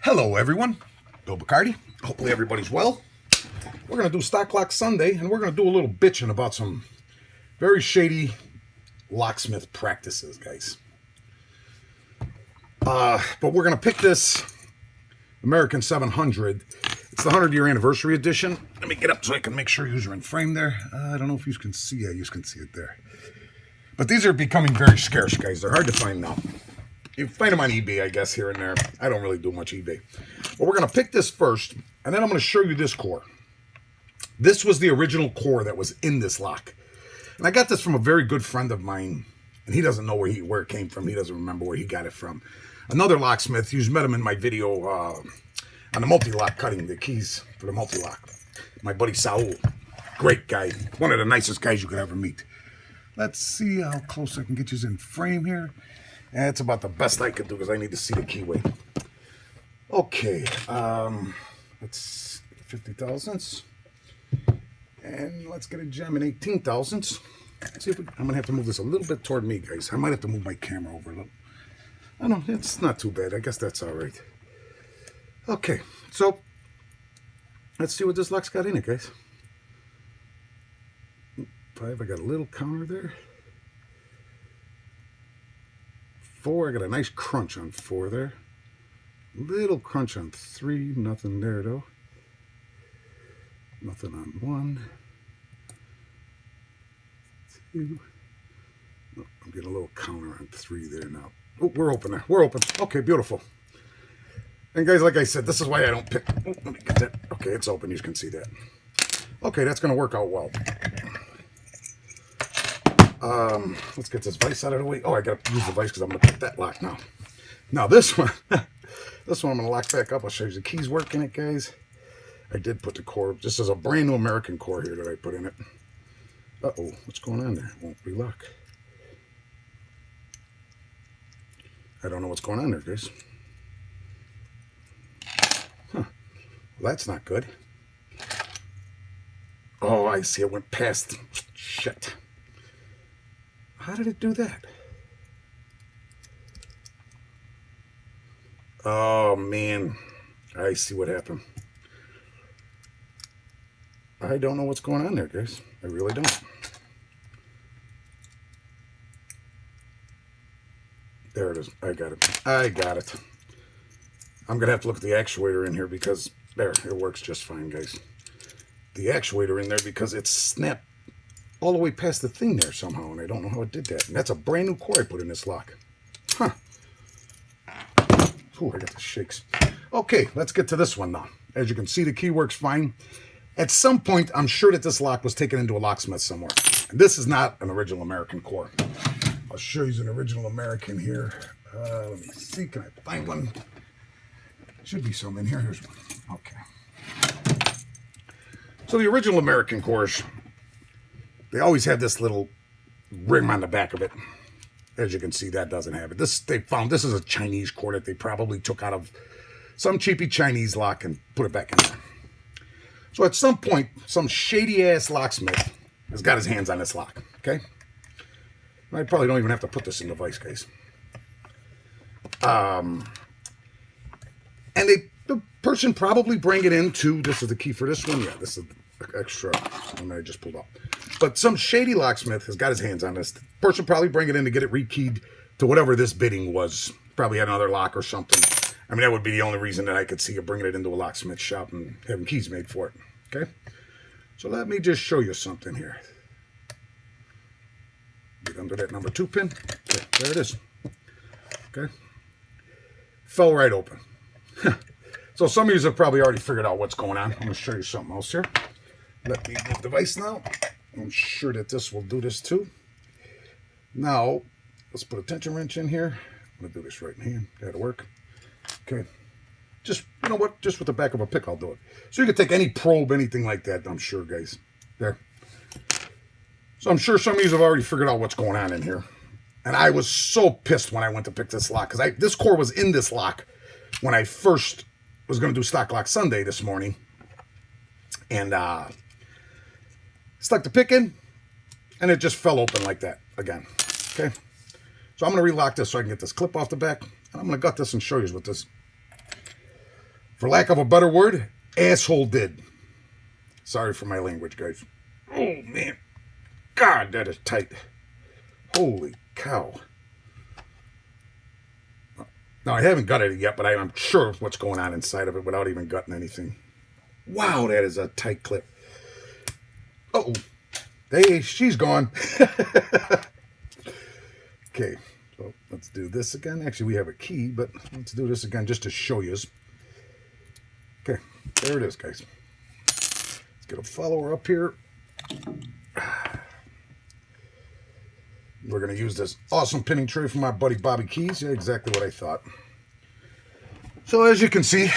Hello everyone, Bill Bacardi. Hopefully everybody's well. We're going to do Stock Lock Sunday, and we're going to do a little bitching about some very shady locksmith practices, guys. But we're going to pick this American 700. It's the 100-year anniversary edition. Let me get up so I can make sure you're in frame there. I don't know if you can see it. You can see it there. But these are becoming very scarce, guys. They're hard to find now. You find them on eBay, I guess, here and there. I don't really do much eBay. But we're going to pick this first, and then I'm going to show you this core. This was the original core that was in this lock. And I got this from a very good friend of mine, and he doesn't know where it came from. He doesn't remember where he got it from. Another locksmith, you met him in my video on the multi-lock, cutting the keys for the multi-lock. My buddy Saul. Great guy. One of the nicest guys you could ever meet. Let's see how close I can get you in frame here. That's about the best I could do because I need to see the keyway. Okay, let's 50 thousandths. And let's get a gem in 18 thousandths. See if I'm going to have to move this a little bit toward me, guys. I might have to move my camera over a little. I don't know, it's not too bad. I guess that's all right. Okay, so let's see what this lock's got in it, guys. 5, I got a little counter there. 4, I got a nice crunch on 4 there. Little crunch on 3, nothing there though. Nothing on 1. 2. Oh, I'm getting a little counter on 3 there now. Oh, we're open there. We're open. Okay, beautiful. And guys, like I said, this is why I don't pick. Oh, let me get that. Okay, it's open. You can see that. Okay, that's going to work out well. Let's get this vise out of the way. Oh, I got to use the vise because I'm going to pick that lock now. Now this one, this one I'm going to lock back up. I'll show you the keys work in it, guys. I did put the core. This is a brand new American core here that I put in it. Uh-oh, what's going on there? It won't relock. I don't know what's going on there, guys. Huh. Well, that's not good. Oh, I see. It went past. Shit. How did it do that? Oh, man. I see what happened. I don't know what's going on there, guys. I really don't. There it is. I got it. I got it. I'm going to have to look at the actuator in here because, there, it works just fine, guys. The actuator in there because it snapped all the way past the thing there somehow, and I don't know how it did that. And that's a brand new core I put in this lock. Huh. Ooh, I got the shakes. Okay, let's get to this one now. As you can see, the key works fine. At some point, I'm sure that this lock was taken into a locksmith somewhere. And this is not an original American core. I'll show you an original American here. Let me see, can I find one? Should be some in here. Here's one. Okay. So the original American cores, they always have this little rim on the back of it. As you can see, that doesn't have it. This is a Chinese core that they probably took out of some cheapy Chinese lock and put it back in there. So at some point, some shady-ass locksmith has got his hands on this lock, okay? I probably don't even have to put this in the vise, guys. And the person probably bring it into, this is the key for this one. Yeah, this is the extra one that I just pulled up. But some shady locksmith has got his hands on this. The person probably bring it in to get it rekeyed to whatever this bidding was. Probably had another lock or something. I mean, that would be the only reason that I could see you bringing it into a locksmith shop and having keys made for it. Okay? So let me just show you something here. Get under that number 2 pin. Okay, there it is. Okay? Fell right open. So some of you have probably already figured out what's going on. I'm going to show you something else here. Let me move the vise now. I'm sure that this will do this too. Now, let's put a tension wrench in here. I'm going to do this right in hand. That'll work. Okay. Just, you know what? Just with the back of a pick, I'll do it. So you can take any probe, anything like that, I'm sure, guys. There. So I'm sure some of you have already figured out what's going on in here. And I was so pissed when I went to pick this lock. Because this core was in this lock when I first was going to do Stock Lock Sunday this morning. And stuck the pick in. And it just fell open like that again. Okay. So I'm going to relock this so I can get this clip off the back. And I'm going to gut this and show you what this. for lack of a better word, asshole did. Sorry for my language, guys. Oh, man. God, that is tight. Holy cow. Now, I haven't gutted it yet, but I'm sure what's going on inside of it without even gutting anything. Wow, that is a tight clip. Uh-oh. Hey, she's gone. Okay, so let's do this again. Actually, we have a key, but let's do this again just to show you. Okay, there it is, guys. Let's get a follower up here. We're going to use this awesome pinning tray from my buddy Bobby Keys. Yeah, exactly what I thought. So as you can see,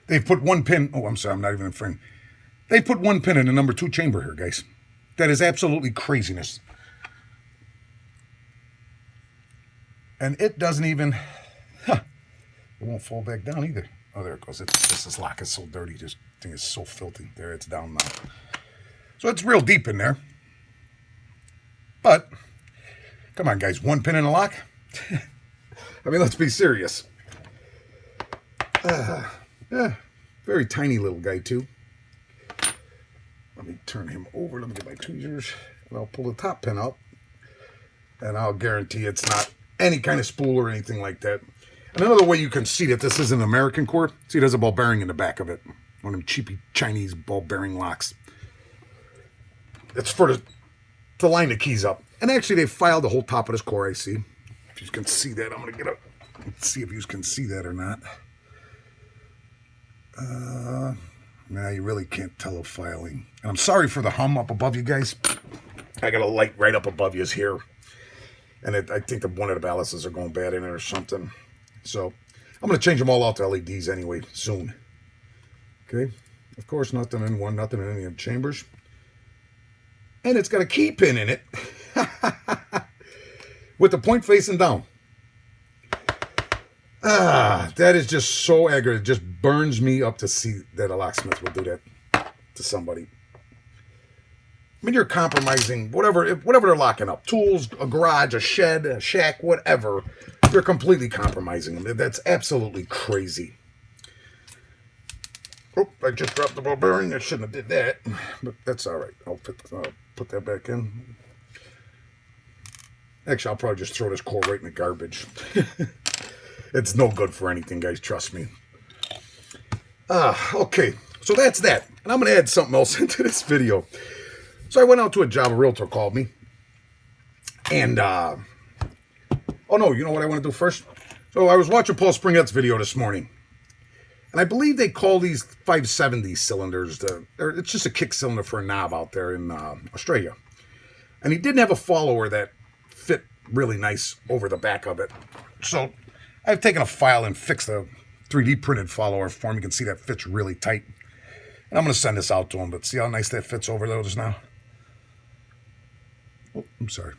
they've put one pin. Oh, I'm sorry, I'm not even in frame. They put one pin in the number 2 chamber here, guys. That is absolutely craziness. And it doesn't even, it won't fall back down either. Oh, there it goes. This lock is so dirty. This thing is so filthy. There, it's down now. So it's real deep in there. But, come on, guys. One pin in a lock? I mean, let's be serious. Yeah, very tiny little guy, too. Let me turn him over. Let me get my tweezers. And I'll pull the top pin out. And I'll guarantee it's not any kind of spool or anything like that. And another way you can see that this is an American core. See, there's a ball bearing in the back of it. One of them cheapy Chinese ball bearing locks. It's for to line the keys up. And actually, they filed the whole top of this core, I see. If you can see that, I'm going to get up. Let's see if you can see that or not. Nah, you really can't tell a filing. And I'm sorry for the hum up above you guys. I got a light right up above you here. And I think one of the ballasts are going bad in it or something. So, I'm going to change them all out to LEDs anyway, soon. Okay? Of course, nothing in one, nothing in any of the chambers. And it's got a key pin in it. With the point facing down. That is just so aggravating. It just burns me up to see that a locksmith will do that to somebody. I mean, you're compromising whatever they're locking up. Tools, a garage, a shed, a shack, whatever. You're completely compromising them. That's absolutely crazy. Oh, I just dropped the ball bearing. I shouldn't have did that. But that's all right. I'll put that back in. Actually, I'll probably just throw this core right in the garbage. It's no good for anything, guys. Trust me. Okay. So that's that. And I'm going to add something else into this video. So I went out to a job. A realtor called me. And, oh no, you know what I want to do first? So I was watching Paul Springet's video this morning. And I believe they call these 570 cylinders. It's just a kick cylinder for a knob out there in Australia. And he didn't have a follower that fit really nice over the back of it. So I've taken a file and fixed a 3D printed follower for him. You can see that fits really tight. And I'm going to send this out to him. But see how nice that fits over those now? Oh, I'm sorry.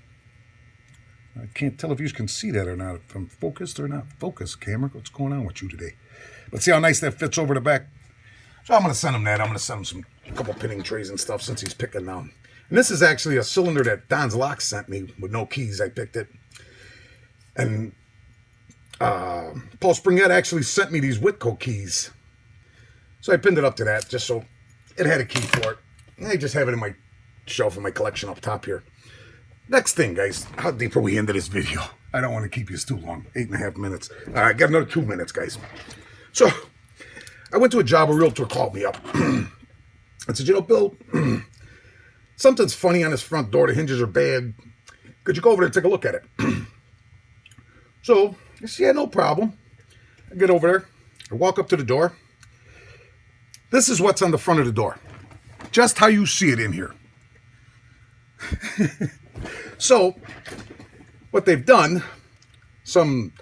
I can't tell if you can see that or not. If I'm focused or not focused, camera. What's going on with you today? But see how nice that fits over the back? So I'm going to send him that. I'm going to send him a couple pinning trays and stuff since he's picking now. And this is actually a cylinder that Don's Locks sent me with no keys. I picked it. And Paul Springet actually sent me these Whitco keys. So I pinned it up to that just so it had a key for it. And I just have it in my shelf in my collection up top here. Next thing, guys. How deep are we into this video? I don't want to keep you too long. 8.5 minutes. All right, got another 2 minutes, guys. So I went to a job. A realtor called me up. I said, you know, Bill, something's funny on this front door. The hinges are bad. Could you go over there and take a look at it? So I said, yeah, no problem. I get over there. I walk up to the door. This is what's on the front of the door. Just how you see it in here. So, what they've done, some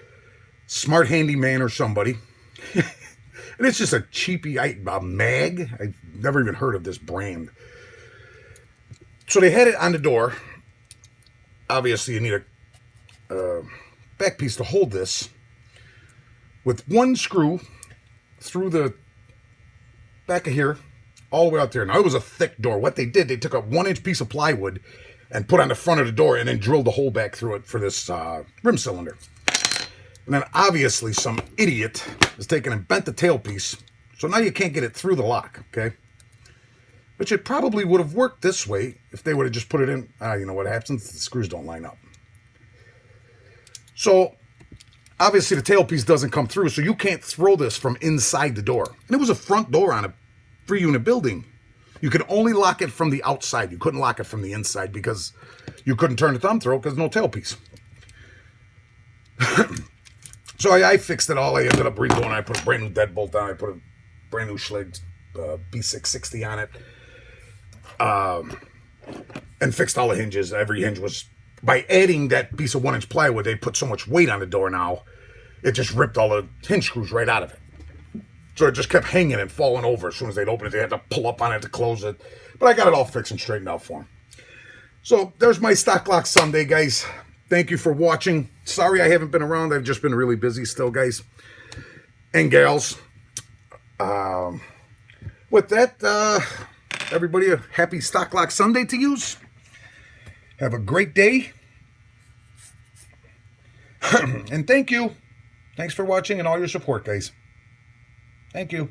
smart handyman or somebody, and it's just a cheapy mag. I've never even heard of this brand. So they had it on the door. Obviously, you need a back piece to hold this with one screw through the back of here all the way out there. Now, it was a thick door. What they did, they took a 1-inch piece of plywood and put on the front of the door and then drilled the hole back through it for this rim cylinder. And then obviously some idiot has taken and bent the tailpiece. So now you can't get it through the lock, okay? Which it probably would have worked this way if they would have just put it in. You know what happens? The screws don't line up. So obviously the tailpiece doesn't come through, so you can't throw this from inside the door. And it was a front door on a 3-unit building. You could only lock it from the outside. You couldn't lock it from the inside because you couldn't turn the thumb through because no tailpiece. So I fixed it all. I ended up redoing it. I put a brand new deadbolt on it. I put a brand new Schlage B660 on it. And fixed all the hinges. Every hinge was... By adding that piece of 1-inch plywood, they put so much weight on the door now, it just ripped all the hinge screws right out of it. So it just kept hanging and falling over. As soon as they'd open it, they had to pull up on it to close it. But I got it all fixed and straightened out for them. So there's my Stock Lock Sunday, guys. Thank you for watching. Sorry I haven't been around. I've just been really busy still, guys and gals. With that, everybody, a happy Stock Lock Sunday to use. Have a great day. And thank you. Thanks for watching and all your support, guys. Thank you.